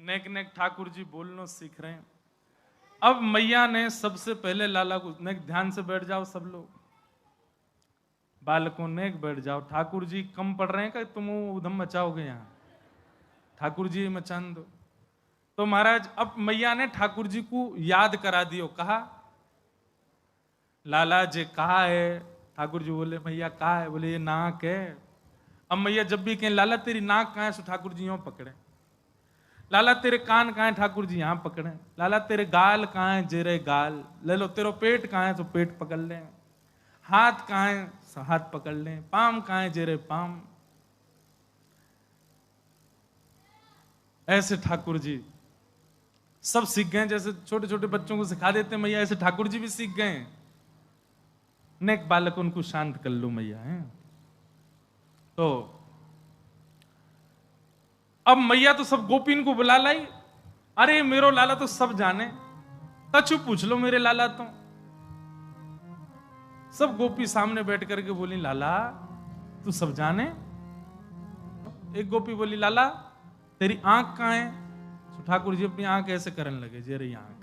नेक नेक ठाकुर जी बोलना सीख रहे हैं। अब मैया ने सबसे पहले लाला को, नेक ध्यान से बैठ जाओ सब लोग, बालकों नेक बैठ जाओ। ठाकुर जी कम पढ़ रहे हैं कि तुम उधम मचाओगे यहाँ, ठाकुर जी मचान दो। तो महाराज अब मैया ने ठाकुर जी को याद करा दियो, कहा लाला जी कहा है। ठाकुर जी बोले मैया कहा है? बोले ये नाक है। अब मैया जब भी कहें लाला तेरी नाक कहाँ है, सो ठाकुर जी यूं पकड़े। लाला तेरे कान कहाँ है, ठाकुर जी यहां पकड़े। लाला तेरे गाल कहाँ है, जेरे गाल ले लो। तेरो पेट कहाँ है, तो पेट पकड़ ले। हाथ कहाँ है, सो हाथ पकड़ ले। पाम कहाँ है, जेरे पाम। ऐसे ठाकुर जी सब सीख गए, जैसे छोटे छोटे बच्चों को सिखा देते हैं मैया, ऐसे ठाकुर जी भी सीख गए। नेक बालक उनको शांत कर लो मैया है। तो अब मैया तो सब गोपीन को बुला लाई। अरे मेरो लाला तो सब जाने, कछु पूछ लो मेरे लाला तो। सब गोपी सामने बैठ करके बोली लाला तू सब जाने। एक गोपी बोली लाला तेरी आंख कहां है? तो ठाकुर जी अपनी आंख ऐसे करने लगे, जे रही आंख।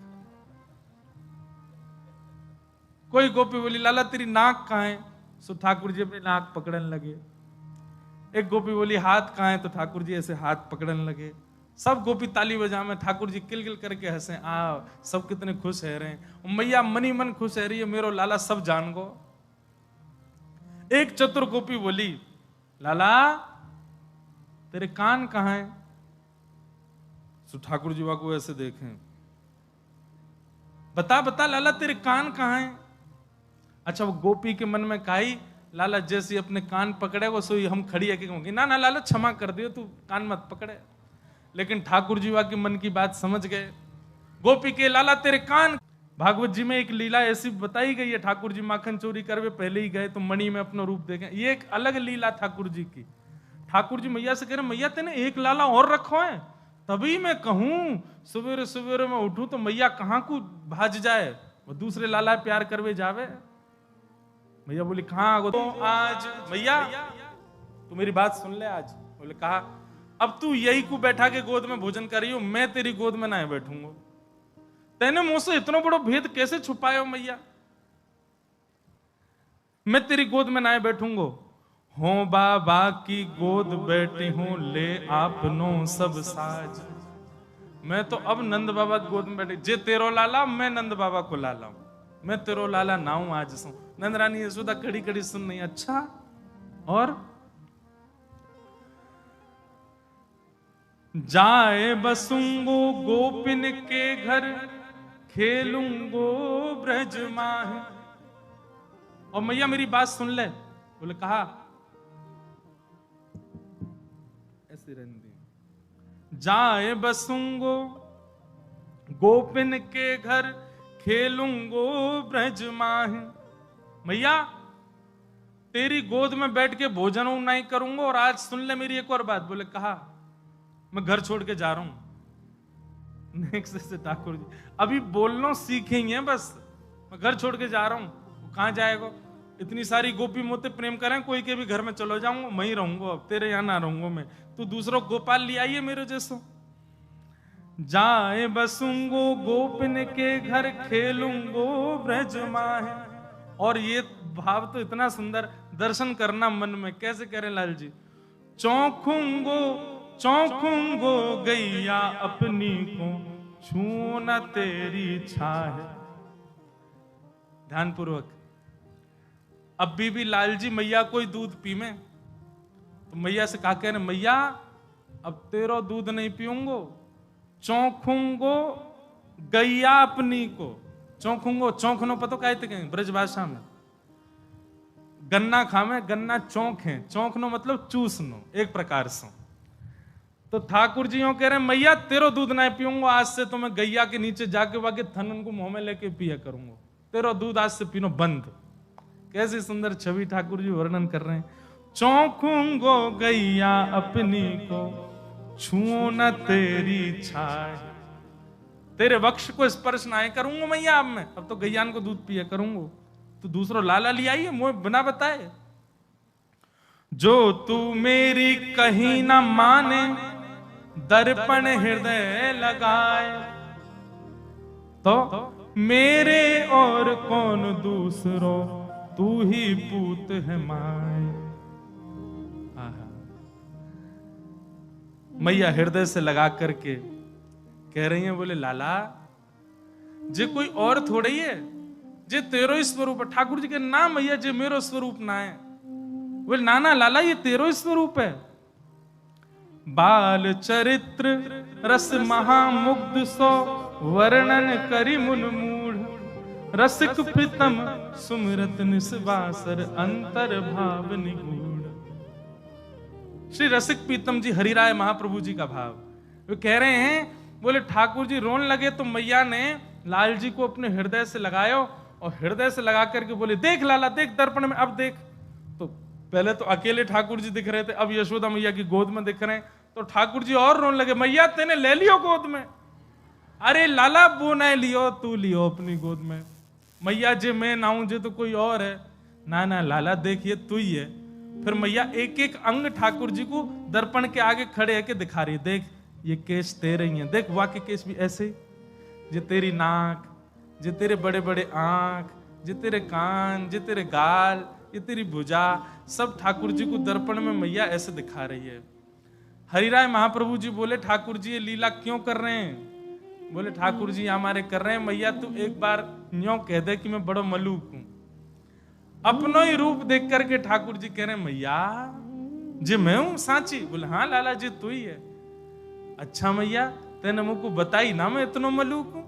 कोई गोपी बोली लाला तेरी नाक कहां है? सो ठाकुर जी अपनी नाक पकड़ने लगे। एक गोपी बोली हाथ कहां है? तो ठाकुर जी ऐसे हाथ पकड़ने लगे। सब गोपी ताली बजा में, ठाकुर जी किलकिल करके हंसे। सब कितने खुश है रहे हैं। मैया मनी मन खुश है रही है, मेरो लाला सब जान गो। एक चतुर गोपी बोली लाला तेरे कान कहां है? सो ठाकुर जी को ऐसे देखें, बता बता लाला तेरे कान कहां है? अच्छा वो गोपी के मन में काई लाला जैसे अपने कान पकड़े वो सोई हम खड़ी है कि कहूंगी ना ना लाला क्षमा कर दियो, तू कान मत पकड़े। लेकिन ठाकुर जी के मन की बात समझ गए। गोपी के लाला तेरे कान। भागवत जी में एक लीला ऐसी बताई गई है, ठाकुर जी माखन चोरी करवे पहले ही गए तो मणि में अपना रूप देखें। ये एक अलग लीला ठाकुर जी की। ठाकुर जी मैया से कह रहे मैया तेने एक लाला और रखो है, तभी मैं कहूं सवेरे सवेरे में उठूं तो मैया कहां को भाज जाए, वो दूसरे लाला प्यार करवे जावे। मैया बोली कहां तो आज मैया तू मेरी बात सुन ले आज। बोले कहा अब तू यही को बैठा के गोद में भोजन कर रही हो, मैं तेरी गोद में ना बैठूंगा। तेने मुझसे इतना बड़ा भेद कैसे छुपाए हो मैया? मैं तेरी गोद में ना बैठूंगा। हो बाबा की गोद बैठी हूं ले आपनो सब साज। मैं तो अब नंद बाबा की गोद में बैठी, जे तेरो लाला मैं नंद बाबा को लाला हूं, मैं तेरो लाला ना हूं आज सो। नंद रानी यशोदा खड़ी खड़ी सुन नहीं। अच्छा और जाए बसूंगो गोपिन के घर खेलूंगो ब्रज माहे। और मैया मेरी बात सुन ले। बोले कहा ऐसे रहने दी। जाए बसूंगो गोपिन के घर खेलूंगो ब्रज माहे। मैया तेरी गोद में बैठ के भोजन नहीं करूंगा। और आज सुन ले मेरी एक और बात। बोले कहा मैं घर छोड़ के जा रहा हूं। नेक्स्ट से ठाकुर जी अभी बोलना सीखेंगे, बस मैं घर छोड़ के जा रहा हूं। वो कहां जाएगा? इतनी सारी गोपी मोते प्रेम करें, कोई के भी घर में चलो जाऊंगा, मैं ही रहूंगा, अब तेरे यहां ना रहूंगा मैं। तू दूसरों गोपाल ले आइए मेरे जैसो। जाए बसूंगो गोपिन के घर खेलूंगो ब्रज माहे। और ये भाव तो इतना सुंदर, दर्शन करना मन में कैसे करें लाल जी। चौंकूंगो चौंकूंगो गैया अपनी को छू न तेरी छाह। ध्यान पूर्वक अभी भी लाल जी मैया कोई दूध पी में तो मैया से कहा कह रहे मैया अब तेरो दूध नहीं पीऊंगो, चौंकूंगो गैया अपनी को। चौंकूंगो चौंकनो पतो कहते हैं ब्रज भाषा में, गन्ना खावे गन्ना चौंक है, चौंकनो मतलब चूसनो एक प्रकार से। तो ठाकुर जी कह रहे मैया तेरो दूध नहीं पीऊंगा, आज से तो मैं गैया के नीचे जाके वाके थन उनको मुंह में लेके पिया करूंगा, तेरो दूध आज से पीनो बंद। कैसी सुंदर छवि ठाकुर जी वर्णन कर रहे हैं। चौंकूंगो गैया अपनी को छू न तेरी छाय। तेरे वक्ष को स्पर्श ना करूंगा मैया, अब मैं अब तो गैयान को दूध पिया करूंगा। तो दूसरों लाला ले आइए मुझे बिना बताए। जो तू मेरी कहीं ना माने दर्पण हृदय लगाए, तो मेरे और कौन दूसरो, तू ही पूत है माए। मैया हृदय से लगा करके कह रही है, बोले लाला जे कोई और थोड़े ही है, जे तेरो ही स्वरूप है। ठाकुर जी के ना मैया जे मेरो स्वरूप ना है। बोले ना ना लाला ये तेरो ही स्वरूप है। बाल चरित्र रस महामुग्ध सो, वर्णन करी मुन मूढ़, रसिक प्रीतम सुमिरत निस्वासर, अंतर भाव निगूढ़। श्री रसिक प्रीतम जी हरिराय महाप्रभु जी का भाव वे कह रहे हैं, बोले ठाकुर जी रोने लगे तो मैया ने लाल जी को अपने हृदय से लगायो, और हृदय से लगा करके बोले देख लाला देख दर्पण में, अब देख। तो पहले तो अकेले ठाकुर जी दिख रहे थे, अब यशोदा मैया की गोद में दिख रहे हैं, तो ठाकुर जी और रोने लगे, मैया तेने ले लियो गोद में। अरे लाला वो नहीं लियो, तू लियो अपनी गोद में। मैया जे मैं ना हूं, जे तो कोई और है। ना ना लाला देख ये तू ही है। फिर मैया एक एक अंग ठाकुर जी को दर्पण के आगे खड़े है के दिखा रही है, देख ये केश तेरे ही हैं, देख वाह के केश भी ऐसे ही, जे तेरी नाक, जे तेरे बड़े बड़े आंख, जे तेरे कान, जे तेरे गाल, ये तेरी भुजा, सब ठाकुर जी को दर्पण में मैया ऐसे दिखा रही है। हरिराय महाप्रभु जी बोले ठाकुर जी ये लीला क्यों कर रहे हैं? बोले ठाकुर जी हमारे कर रहे हैं, मैया तू एक बार न्यों कह दे कि मैं बड़ो मलूक हूं। अपनो ही रूप देख करके ठाकुर जी कह रहे हैं, मैया जे मैं हूं सांची? बोले हाँ लाला जी तू ही है। अच्छा मैया तेने मुझको बताई ना मैं इतना मलूक हूं।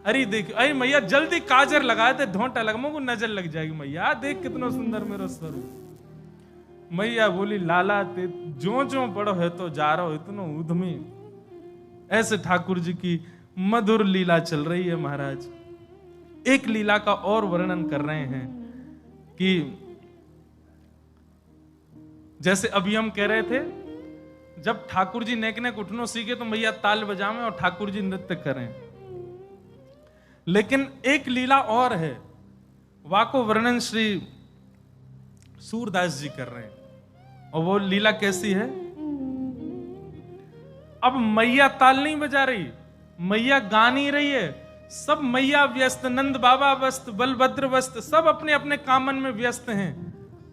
अरे देख, अरे मैया जल्दी काजर लगाए थे, ढोंटा लगा, मुझको नजर लग जाएगी। मैया देख कितना सुंदर मेरा स्वरूप। मैया बोली लाला ते जो जो बड़ो है तो जा रहा हो, इतना उद्यमी। ऐसे ठाकुर जी की मधुर लीला चल रही है महाराज। एक लीला का और वर्णन कर रहे हैं कि जैसे अभी हम कह रहे थे, जब ठाकुर जी नेक नेक उठनो सीखे तो मैया ताल बजावे और ठाकुर जी नृत्य करें। लेकिन एक लीला और है, वाको वर्णन श्री सूरदास जी कर रहे हैं। और वो लीला कैसी है? अब मैया ताल नहीं बजा रही, मैया गा नहीं रही है, सब मैया व्यस्त, नंद बाबा व्यस्त, बलभद्र व्यस्त, सब अपने अपने कामन में व्यस्त हैं।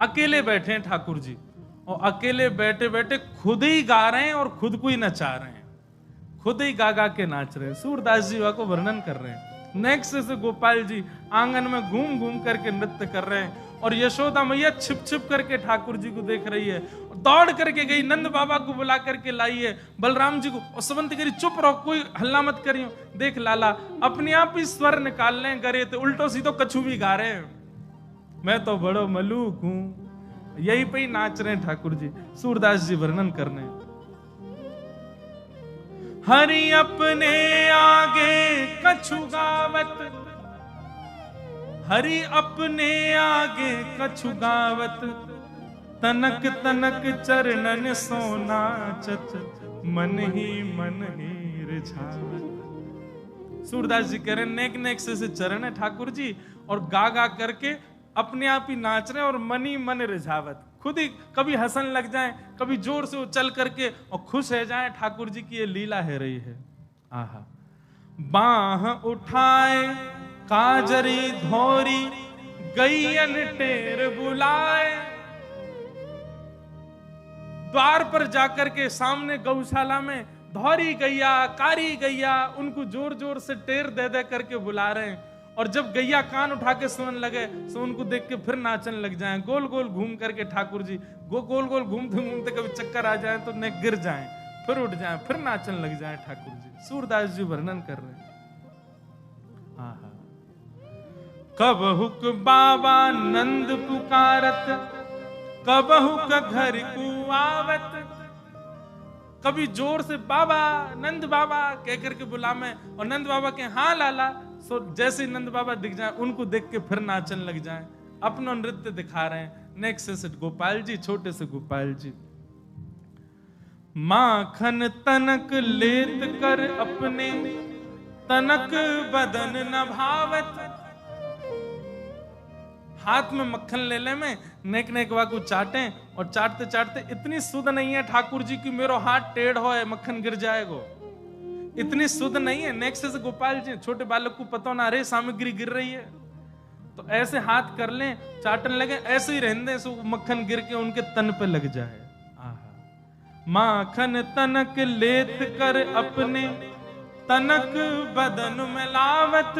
अकेले बैठे हैं ठाकुर जी, और अकेले बैठे बैठे खुद ही गा रहे हैं और खुद को ही नचा रहे हैं, खुद ही गा गा के नाच रहे हैं। सूरदास जी को वर्णन कर रहे हैं। नेक्स्ट से गोपाल जी आंगन में घूम घूम करके नृत्य कर रहे हैं, और यशोदा मैया छिप छिप करके ठाकुर जी को देख रही है, दौड़ करके गई, नंद बाबा को बुला करके लाई है, बलराम जी को, और समंत करी चुप रहो, कोई हल्ला मत करियो। देख लाला अपने आप ही स्वर निकाल ले गरे थे, उल्टो सीधो कछु भी गा रहे हैं, मैं तो बड़ो मलूक हूं। यही पे ही नाच रहे हैं ठाकुर जी। सूरदास जी वर्णन करने, हरि अपने आगे कछु गावत, हरि अपने आगे कछु गावत, तनक तनक चरणन सोना चच, मन ही रिझावत। सूरदास जी कह रहे नेक नेक से चरण है ठाकुर जी, और गा गा करके अपने आप ही नाच रहे हैं, और मन ही मन रिझावत, खुद ही कभी हंसन लग जाएं, कभी जोर से उछल करके और खुश हो जाएं। ठाकुर जी की ये लीला है रही है। आहा, बाह उठाए काजरी धोरी, गैयन टेर बुलाए। द्वार पर जाकर के सामने गौशाला में धौरी गैया, कारी गैया, उनको जोर जोर से टेर दे दे करके बुला रहे हैं। और जब गैया कान उठा के सुनने लगे तो उनको देख के फिर नाचने लग जाएं, गोल गोल घूम करके ठाकुर जी गोल गोल घूमते घूमते कभी चक्कर आ जाए तो ने गिर जाएं, फिर उठ जाएं, फिर नाचने लग जाएं ठाकुर जी। सूरदास जी वर्णन कर रहे हैं। कब हुक बाबा नंद पुकारत, कब हुक घर को आवत। कभी जोर से बाबा, नंद बाबा कह करके बुला में, और नंद बाबा के हाँ लाला। सो जैसे नंद बाबा दिख जाए उनको देख के फिर नाचने लग जाएं, अपना नृत्य दिखा रहे हैं। नेक्स्ट से गोपाल जी, छोटे से गोपाल जी, माखन तनक लेत कर अपने, तनक बदन न भावत। हाथ में मक्खन ले ले में नेक नेक वाकू चाटे, और चाटते चाटते इतनी सुध नहीं है ठाकुर जी की मेरो हाथ टेढ़ हो है मक्खन गिर जाएगा, इतनी सुध नहीं है। नेक्स्ट से गोपाल जी छोटे बालक को पता ना रे सामग्री गिर रही है, तो ऐसे हाथ कर लें, चाटने लगे, ऐसे ही रहने सो मक्खन गिर के उनके तन पे लग जाए। माखन तनक लेत कर अपने तनक बदन में लावत,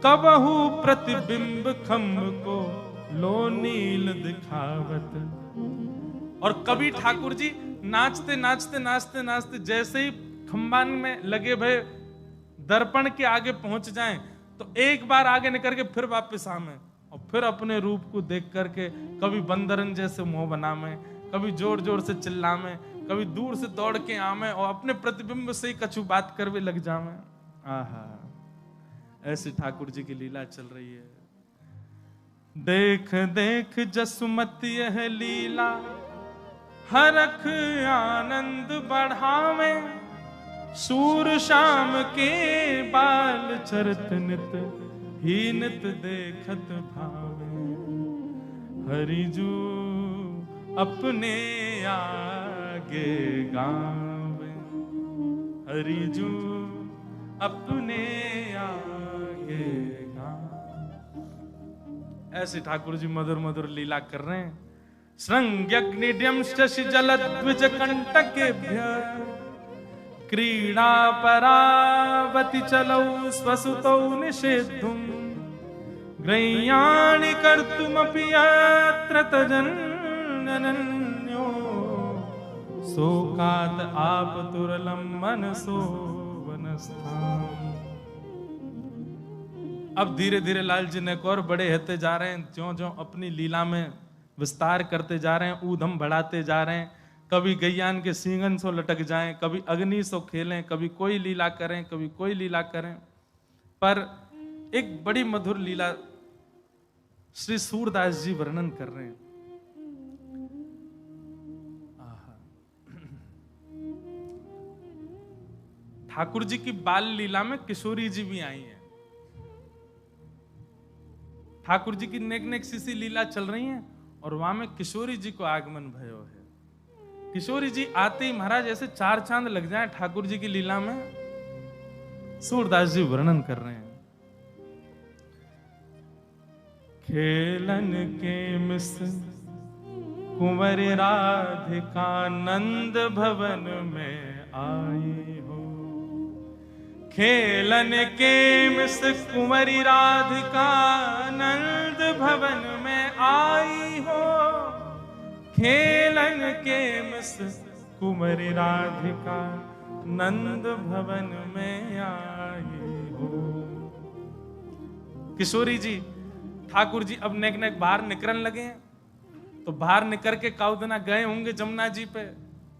कबहू प्रतिबिंब खम्ब को लो नील दिखावत। और कभी ठाकुर जी नाचते नाचते नाचते नाचते जैसे ही खम्बान में लगे भय दर्पण के आगे पहुंच जाएं, तो एक बार आगे निकल के फिर वापस आवे, और फिर अपने रूप को देख करके कभी बंदरन जैसे मुंह बनावे, कभी जोर जोर से चिल्लावे, कभी दूर से दौड़ के आवे, और अपने प्रतिबिंब से ही कछु बात करवे लग जावे। आहा, ऐसी ठाकुर जी की लीला चल रही है। देख देख जसुमती यह लीला, हरख आनंद बढ़ावे, सूर शाम के बाल चरत नित ही नित देखत भावे। हरिजू अपने आगे गावे, हरिजू अपने आगे गावे। ऐसे ठाकुर जी मधुर मधुर लीला कर रहे हैं। श्रृंग्यग्निड्यम शशि जलद्विज कंटकेभ्य, क्रीड़ा परावति चलौ स्वसुतौ निषेद्धुम, ग्रह्याणि कर्तुमपि यत्र तजन्यो, शोकात् आपतुरलं मनसो वनस्थाम्। अब धीरे धीरे लाल जी ने और बड़े होते जा रहे हैं, ज्यों ज्यों अपनी लीला में विस्तार करते जा रहे हैं, ऊधम बढ़ाते जा रहे हैं। कभी गैयान के सींगन सो लटक जाएं, कभी अग्नि सो खेलें, कभी कोई लीला करें, कभी कोई लीला करें। पर एक बड़ी मधुर लीला श्री सूरदास जी वर्णन कर रहे हैं। ठाकुर जी की बाल लीला में किशोरी जी भी आई हैं। ठाकुर जी की नेक नेक सी लीला चल रही है, और वहां में किशोरी जी को आगमन भयो है। किशोरी जी आते ही महाराज ऐसे चार चांद लग जाए ठाकुर जी की लीला में। सूरदास जी वर्णन कर रहे हैं। खेलन के मिस कुंवर राधिका नंद भवन में आई हो, खेलन के मिस कुंवरी राधिका नंद भवन में आई हो, खेलन के मिस कुंवरी राधिका नंद भवन में आई हो। किशोरी जी ठाकुर जी अब नेक नेक बाहर निकलने लगे हैं, तो बाहर निकल के काउदना गए होंगे जमुना जी पे,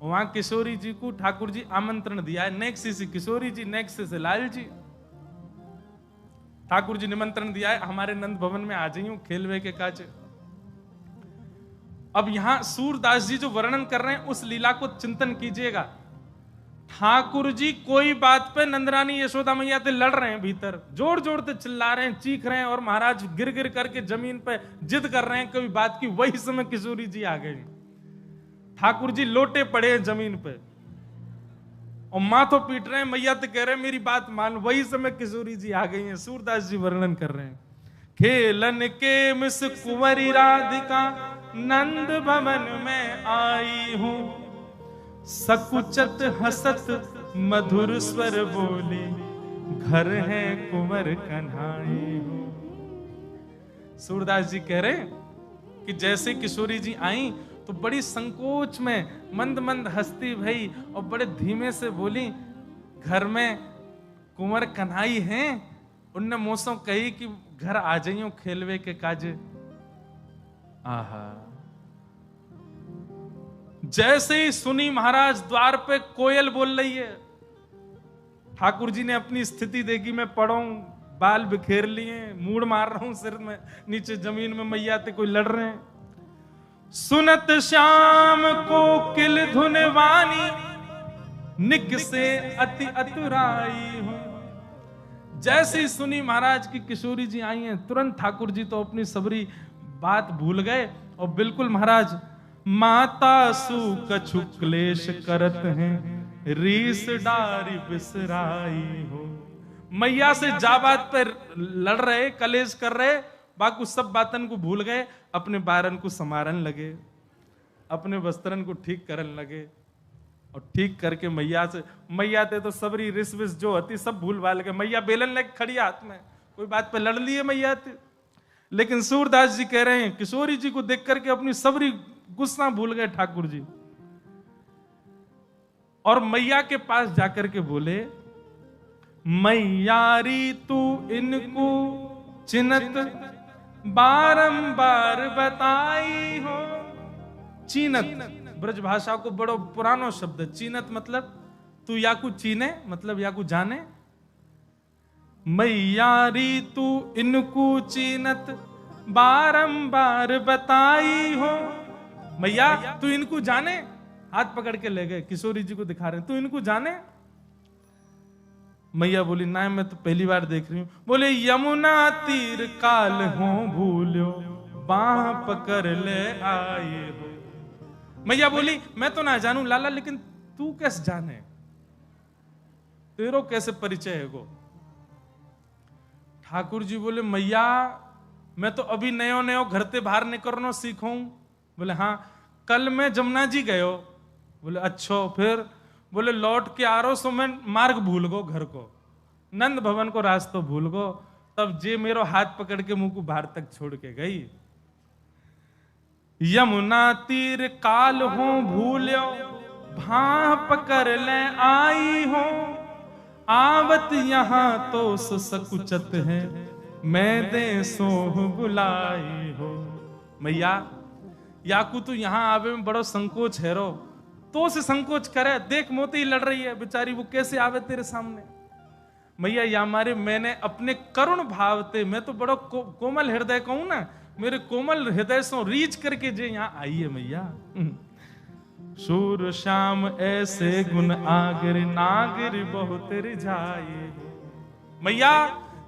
वहां किशोरी जी को ठाकुर जी आमंत्रण दिया है। नेक्स्ट से किशोरी जी, नेक्स्ट से लाल जी, ठाकुर जी निमंत्रण दिया है हमारे नंद भवन में आ जाइयो खेलवे के काज। अब यहां सूरदास जी जो वर्णन कर रहे हैं उस लीला को चिंतन कीजिएगा। ठाकुर जी कोई बात पे नंदरानी यशोदा मैया से लड़ रहे हैं, भीतर जोर जोर से चिल्ला रहे हैं, चीख रहे हैं, और महाराज गिर गिर करके जमीन पे जिद कर रहे हैं कभी बात की। वही समय किशोरी जी आ गई। ठाकुर जी लोटे पड़े हैं जमीन पे और माथों पीट रहे हैं, मैया तो कह रहे हैं मेरी बात मान। वही समय किशोरी जी आ गई हैं। सूरदास जी वर्णन कर रहे हैं। खेलन के मिस कुंवरी राधिका नंद भवन में आई हूं, सकुचत हसत मधुर स्वर बोली, घर है कुंवर कन्हाई हूं। सूरदास जी कह रहे हैं कि जैसे किशोरी जी आई तो बड़ी संकोच में मंद मंद हंसती भई और बड़े धीमे से बोली, घर में कुंवर कन्हाई हैं। उनने मोसों कही कि घर आ जाइयो खेलवे के काजे। आहा, जैसे ही सुनी महाराज द्वार पे कोयल बोल रही है। ठाकुर जी ने अपनी स्थिति देखी, मैं पड़ा हूं, बाल बिखेर लिए, मूड़ मार रहा हूं सिर में, नीचे जमीन में मैया ते कोई लड़ रहे हैं। सुनत श्याम को किल धुनवानी, निक से अति अतुराई हूं, जैसे ही सुनी महाराज की किशोरी जी आई हैं, तुरंत ठाकुर जी तो अपनी सबरी बात भूल गए और बिल्कुल महाराज, माता सु कछु क्लेश करत हैं, रीस डारी बिसराई हो। मैया से जा बात पर लड़ रहे, कलेश कर रहे, बाकी सब बातन को भूल गए, अपने बारन को समारन लगे, अपने वस्त्रन को ठीक करन लगे। और ठीक करके मैया थे तो सबरी रिस विस जो होती सब भूल भाल के, मैया बेलन लेके खड़ी हाथ में, कोई बात पे लड़ लिए मैया थे। लेकिन सूरदास जी कह रहे हैं किशोरी जी को देख करके अपनी सबरी गुस्सा भूल गए ठाकुर जी, और मैया के पास जाकर के बोले, मैयारी तू इनको चिन्हत बारंबार बताई हो। चीनत ब्रज भाषा को बड़ो पुरानो शब्द है। चीनत मतलब तू या को चीने, मतलब या को जाने। मैयारी तू इनको चीनत बारंबार बताई हो। मैया तू इनको जाने, हाथ पकड़ के ले गए, किशोरी जी को दिखा रहे हैं, तू इनको जाने। मैया बोली ना, मैं तो पहली बार देख रही हूं। बोले यमुना तीर काल हो भूलो, बाह पकड़ ले आए हो। मैया बोली मैं तो ना जानू लाला, लेकिन तू कैसे जाने, तेरो कैसे परिचय है गो। ठाकुर जी बोले मैया मैं तो अभी नयो नयो घर ते बाहर निकलनो सीखूं। बोले हाँ, कल मैं जमुना जी गयो। बोले अच्छो, फिर? बोले लौट के आ रो सो मैं मार्ग भूल गो, घर को नंद भवन को रास्ता भूल गो, तब जे मेरो हाथ पकड़ के मुंह को बाहर तक छोड़ के गई। यमुना तीर काल हो भूल्यो, भां पकड़ ले आई हो। आवत यहां तो सकुचत है, मैं दे सोह बुलाई हो। मैया याकू तू यहां आवे में बड़ो संकोच है रो, तो से संकोच करे, देख मोती लड़ रही है बेचारी, वो कैसे आवे तेरे सामने। मैया या मारे मैंने अपने करुण भाव ते, मैं तो बड़ो कोमल हृदय कहूं ना, मेरे कोमल हृदय से रीच करके जे यहाँ आई है मैया। सूर श्याम ऐसे गुण आगर, नागर बहुत रिझाए। मैया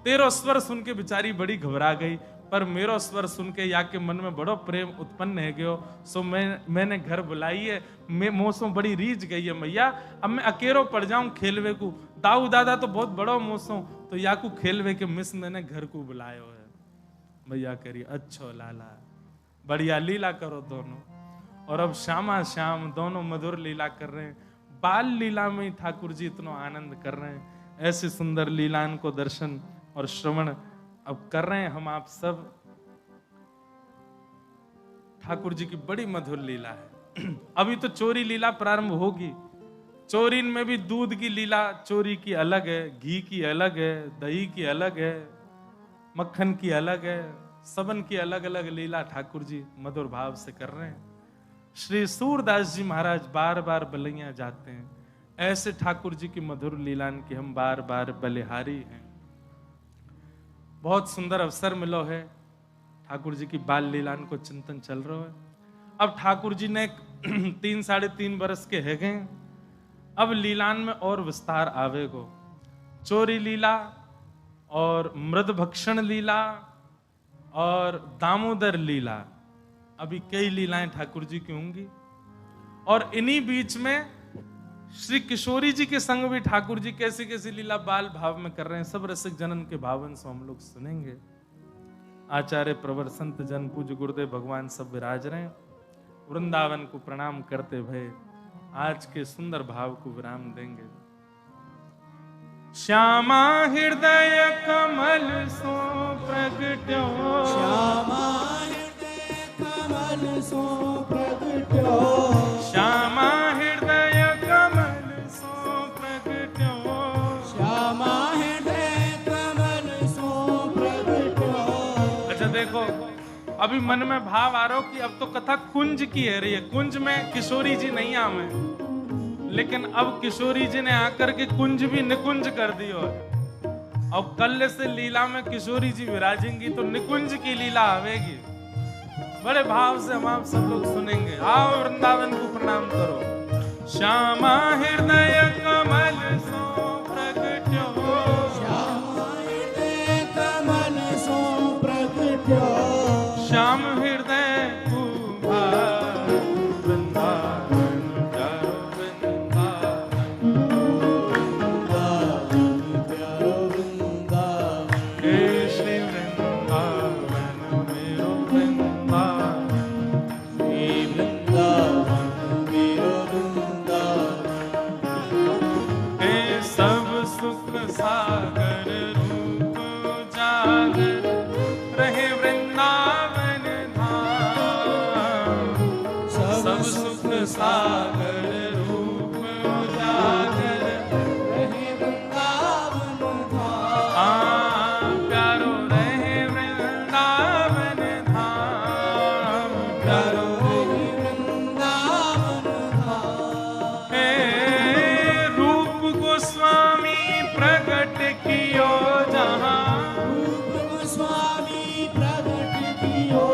तेरो स्वर सुन के बेचारी बड़ी घबरा गई, पर मेरो स्वर सुन के या के मन में बड़ो प्रेम उत्पन्न है गयो, सो मैंने घर बुलाई है, मैं मोसों बड़ी रीझ गई है मैया। अब मैं अकेलो पड़ जाऊं खेलवे को, दाऊ दादा तो बहुत बड़ो मोसों, तो या को खेलवे के मिस मैंने घर को बुलायो है। मैया कह रही अच्छो लाला, बढ़िया लीला करो दोनों। और अब श्यामा श्याम दोनों मधुर लीला कर रहे हैं। बाल लीला में ही ठाकुर जी इतना आनंद कर रहे हैं। ऐसी सुंदर लीलाओं को दर्शन और श्रवण अब कर रहे हैं हम आप सब। ठाकुर जी की बड़ी मधुर लीला है। अभी तो चोरी लीला प्रारंभ होगी। चोरी में भी दूध की लीला चोरी की अलग है, घी की अलग है, दही की अलग है, मक्खन की अलग है, सबन की अलग अलग लीला ठाकुर जी मधुर भाव से कर रहे हैं। श्री सूरदास जी महाराज बार बार बलैया जाते हैं। ऐसे ठाकुर जी की मधुर लीलान की हम बार बार बलिहारी हैं। बहुत सुंदर अवसर मिलो है, ठाकुर जी की बाल लीलान को चिंतन चल रहा है। अब ठाकुर जी ने 3 साढ़े 3 बरस के है गए, अब लीलान में और विस्तार आवेगो। चोरी लीला और मृद भक्षण लीला और दामोदर लीला, अभी कई लीलाएं ठाकुर जी की होंगी। और इन्हीं बीच में श्री किशोरी जी के संग भी ठाकुर जी कैसी कैसी लीला बाल भाव में कर रहे हैं, सब रसिक जनन के भावन से हम लोग सुनेंगे। आचार्य प्रवर संत जन पूज्य गुरुदेव भगवान सब विराज रहे हैं। वृंदावन को प्रणाम करते भय आज के सुंदर भाव को विराम देंगे। श्यामा हृदय कमल सो प्रगट्यो, श्यामा हृदय कमल सो प्रगट्यो, श्यामा हृदय कमल सो प्रगट्यो, श्यामा हृदय कमल सो प्रगट्यो। अच्छा देखो, अभी मन में भाव आ रहा हो कि अब तो कथा कुंज की है रही है। कुंज में किशोरी जी नहीं आवे, लेकिन अब किशोरी जी ने आकर के कुंज भी निकुंज कर दियो है। और कल से लीला में किशोरी जी विराजेंगी तो निकुंज की लीला आवेगी। बड़े भाव से हम आप सब लोग सुनेंगे। आओ वृंदावन को प्रणाम करो। श्यामा हृदय कमल सो प्रगट्यो, श्यामा सागर रूप उजागर रहे वृंदावन धाम। सब सुख सागर रूप उजागर रहे वृंदावन धाम। प्यारो रहे वृंदावन धाम। प्यारो रहे वृंदावन धाम। हे रूप गोस्वामी प्रकट कियो जहाँ। रूप गोस्वामी प्रकट कियो।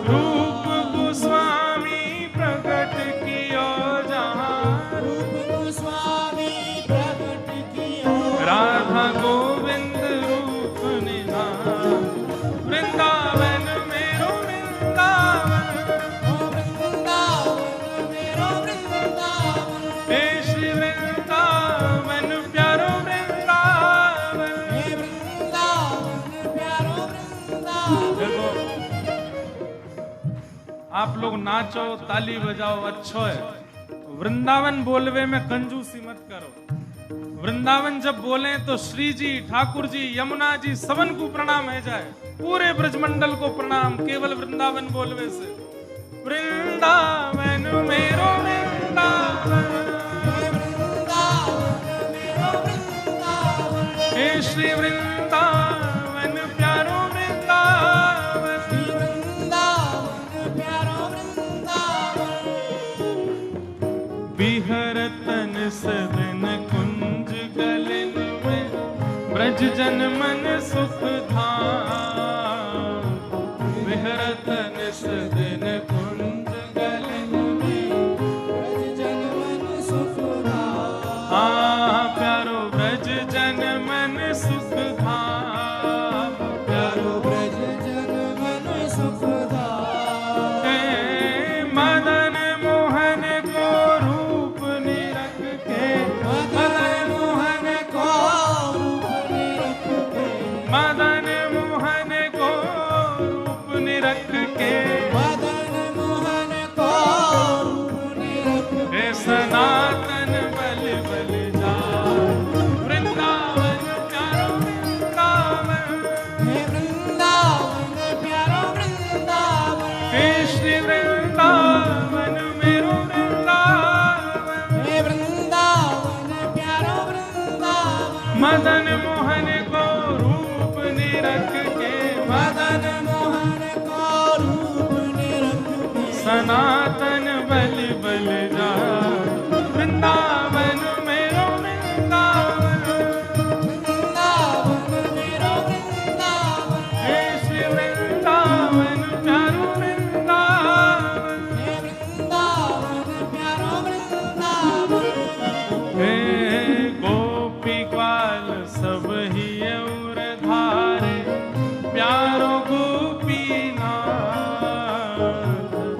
रूप गोस्वामी प्रकट कियो जहाँ। रूप गोस्वामी प्रकट कियो। राधा गोविंद रूप निधान। वृंदावन मेरो वृंदावन। ओ वृंदावन मेरो वृंदावन। हे श्री वृंदावन प्यारो वृंदावन। हे वृंदावन प्यारो वृंदावन। देखो आप लोग नाचो ताली बजाओ अच्छो है, वृंदावन बोलवे में कंजूसी मत करो। वृंदावन जब बोले तो श्री जी, ठाकुर जी, यमुना जी सबन को प्रणाम है जाए, पूरे ब्रजमंडल को प्रणाम केवल वृंदावन बोलवे से। वृंदावन मेरो वृंदावन। हे वृंदावन मेरो वृंदावन। हे श्री वृंदावन प्यारो वृंदावन। श्री वृंदावन प्यारो वृंदावन। बिहरतन सदन कुंज गलन में ब्रज जन मन सुख धाम। बिहरतन सदन कुंज गलन में ब्रज जन मन सुख धाम। प्यारो ब्रज जन मन सुख धाम। प्यारो ब्रज जन मन सुख धाम। हे मदन मोहन को रूप निरख के। मदन मोहन को रूप निरख के। मदन मोहन को रूप निरख के। मदन मोहन को रूप निरख के। हे सनातन बल बल जाए। वृंदावन प्यारो वृंदावन। हे वृंदावन प्यारो वृंदावन। हे श्री वृंदावन मेरो वृंदावन। हे वृंदावन प्यारो वृंदावन। मदन मोहन को रूप निरख के। मदन मोहन को रूप निरख के। सनातन बल बल जाए। वृंदावन मेरो वृंदावन। वृंदावन मेरो वृंदावन। हे श्री वृंदावन प्यारो वृंदावन। हे वृंदावन प्यारो वृंदावन। हे गोपी ग्वाल सब ही और धारे प्यारो गोपीनाथ।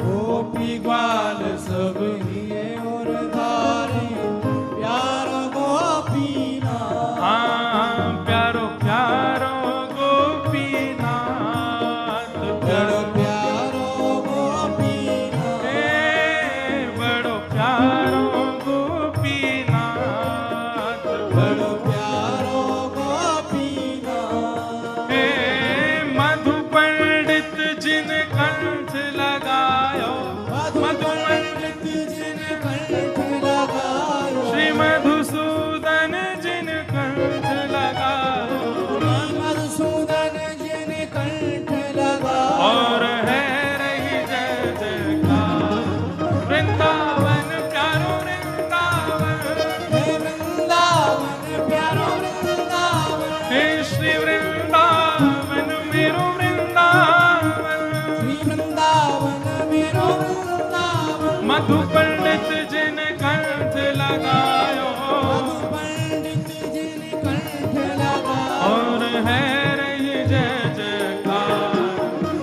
गोपी ग्वाल सब हिये और धारे प्यारो गोपीनाथ। प्यारो प्यारो गोपीनाथ। बड़ो प्यारो गोपीनाथ। हे बड़ो प्यारो गोपीनाथ। बड़ो प्यारो गोपीनाथ। हे मधु पंडित जिन कंठ लगायो। मधु पंडित जिन कंठ लगायो। श्री मधुसूदन जिन कंठ लगायो। मधुसूदन जिन कंठ लगायो। और है रही जय जयकार। वृंदावन प्यारो वृंदावन। हे वृंदावन प्यारो वृंदावन। हे श्री वृंदावन मेरो वृंदावन। श्री वृंदावन मेरो वृंदावन। मधु पंडित जिन कंठ लगायो। पंडित जिन कंठ लगायो। और है रही जय जयकार।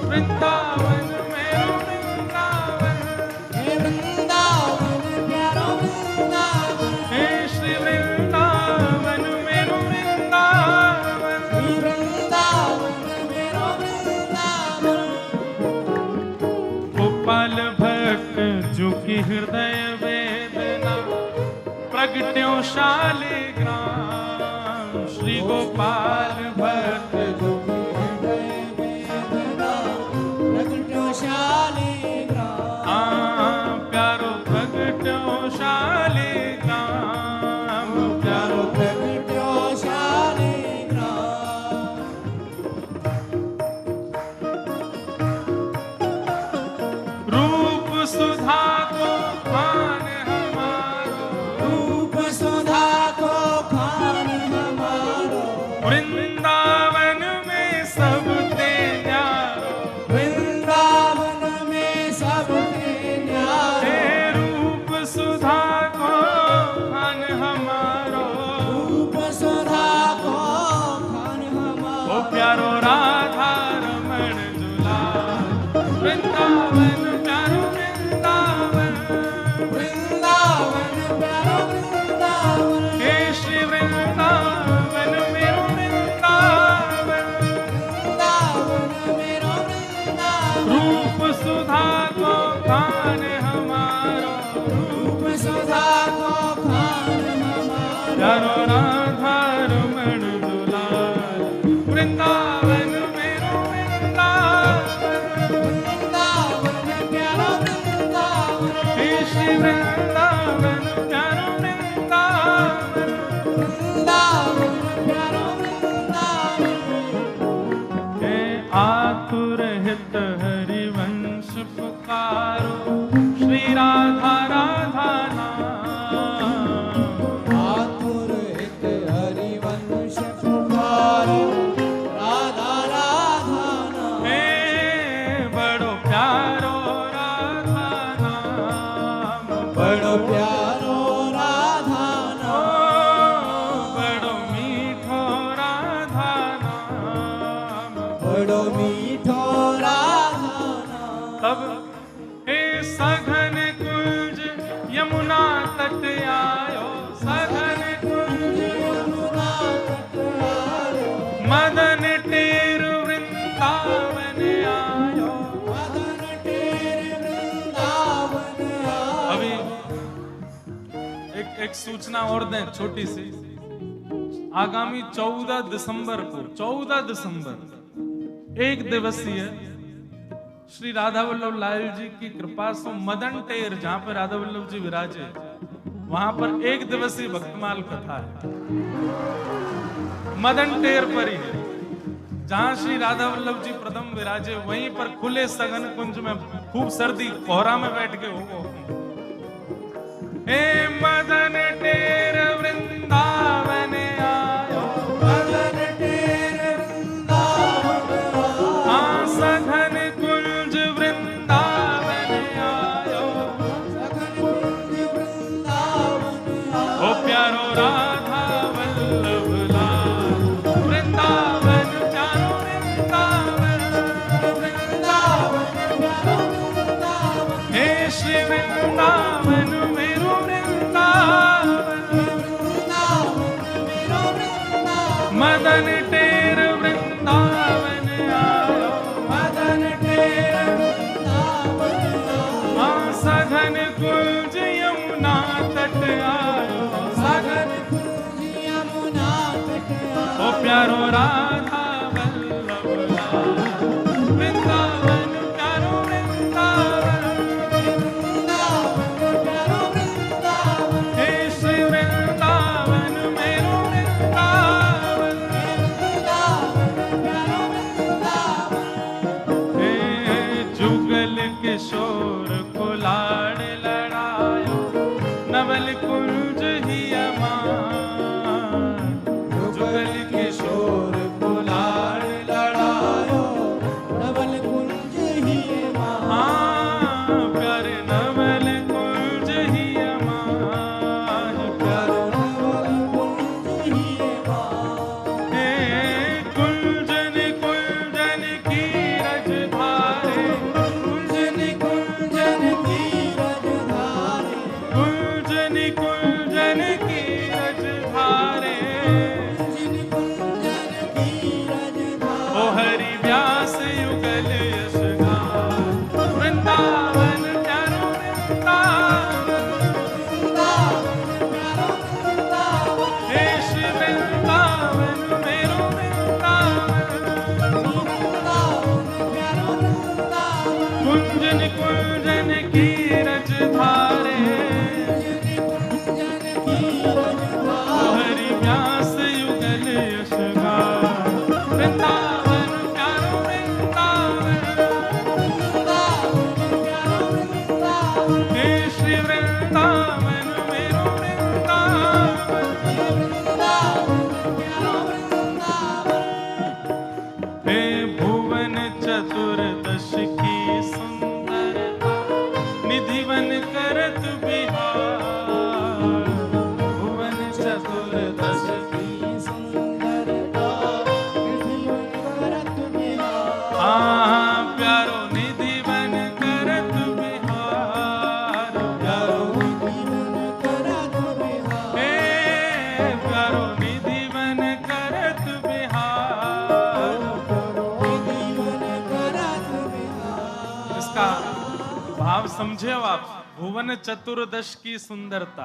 वृंदावन मेरो वृंदावन। हे वृंदावन प्यारो वृंदावन। हे श्री वृंदावन मेरो वृंदावन। श्री वृंदावन मेरो वृंदावन। गोपाल भक्त जो की हृदय वेदना प्रगट्यो शालिग्राम। गोपाल भक्त प्रगटो शालिग्राम प्यारो प्रगटो शालिग्राम प्यारो प्रगटो शालिग्राम रूप सुधा को खान हमारो रूप सुधा को खान हमारो वृंदावन में सबते न्यारो वृंदावन में सबके न्यारो हे रूप सुधा को खान हमारो रूप सुधा को खान हमारो ओ प्यारो राधा रमण दुलार वृंदावन प्यारो वृंदावन वृंदावन प्यारो वृंदावन हे श्री वृंदावन मेरो वृंदावन वृंदावन मेरो वृंदावन रूप सुधा को खान हमारो रूप सुधा को खान हमारो प्यारो राधा रमण दुलार वृंदावन मेरो वृंदावन वृंदावन प्यारो वृंदावन हे श्री वृंदावन प्यारो वृंदावन वृंदावन प्यारो वृंदावन हे आतुर हित हरिवंश पुकारो श्री राधा राधा नाम आतुर हित हरिवंश पुकारो राधा राधा नाम हे बड़ो प्यारो राधा नाम बड़ो प्यारो राधा ओ नाम बड़ो मीठो राधा नाम बड़ो मीठो राधा नाम तब हे सघन कुंज यमुना तट आयो सघन कुंज यमुना तट आयो मदन टेर वृंदावन आयो मदन टेर वृंदावन आयो अभी एक सूचना और दें छोटी सी आगामी 14 दिसंबर को 14 दिसंबर एक दिवसीय श्री राधा वल्लभ लाल जी की कृपा से मदन टेर जहां पर राधा वल्लभ जी विराजे वहां पर एक दिवसीय भक्तमाल कथा है मदन टेर पर ही है जहां श्री राधा वल्लभ जी प्रथम विराजे वहीं पर खुले सघन कुंज में खूब सर्दी कोहरा में बैठ के हो हे मदन टेर वृंदावन आयो मदन टेर वृंदावन आयो हाँ सघन कुंज वृंदावन आयो सघन कुंज वृंदावन आयो ओ प्यारो राधा वल्लभ लाल वृंदावन प्यारो वृंदावन वृंदावन प्यारो वृंदावन हे श्री वृंदावन मेरो वृंदावन वृंदावन मेरो वृंदावन मदन टेर वृंदावन आयो मदन टेर वृंदावन आयो हाँ सघन कुंज यमुना तट आयो सघन कुंज यमुना तट ओ आयो प्यारो राधा वल्लभ लाल वृंदावन प्यारो वृंदावन वृंदावन प्यारो वृंदावन हे श्री वृंदावन मेरो वृंदावन वृंदावन प्यारो वृंदावन हे जुगल किशोर को लाड़ लड़ायो नवल कुंज ही अमान जुगल किशोर को लाड़ समझे हो आप, भुवन चतुर्दश की सुंदरता,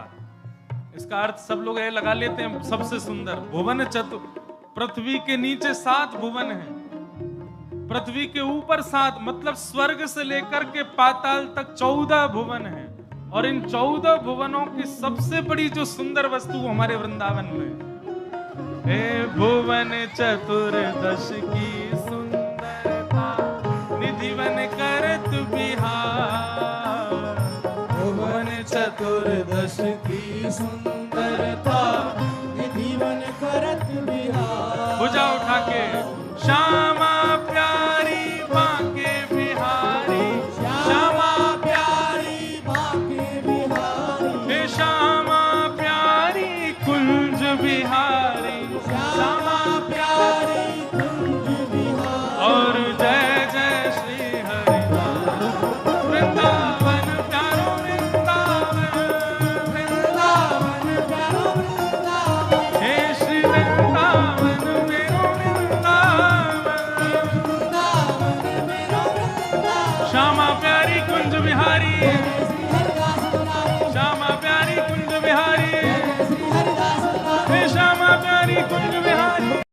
इसका अर्थ सब लोग ये लगा लेते हैं सबसे सुंदर। भुवन पृथ्वी के नीचे 7 भुवन हैं, पृथ्वी के ऊपर 7, मतलब स्वर्ग से लेकर के पाताल तक 14 भुवन हैं। और इन 14 भुवनों की सबसे बड़ी जो सुंदर वस्तु हमारे वृंदावन में, हे भुवन चतुर्दश की सुंदरता, निधिवन करत बिहार। भुवन चतुर्दश की सुंदरता, निधिवन करत बिहार। भुजा उठा के शान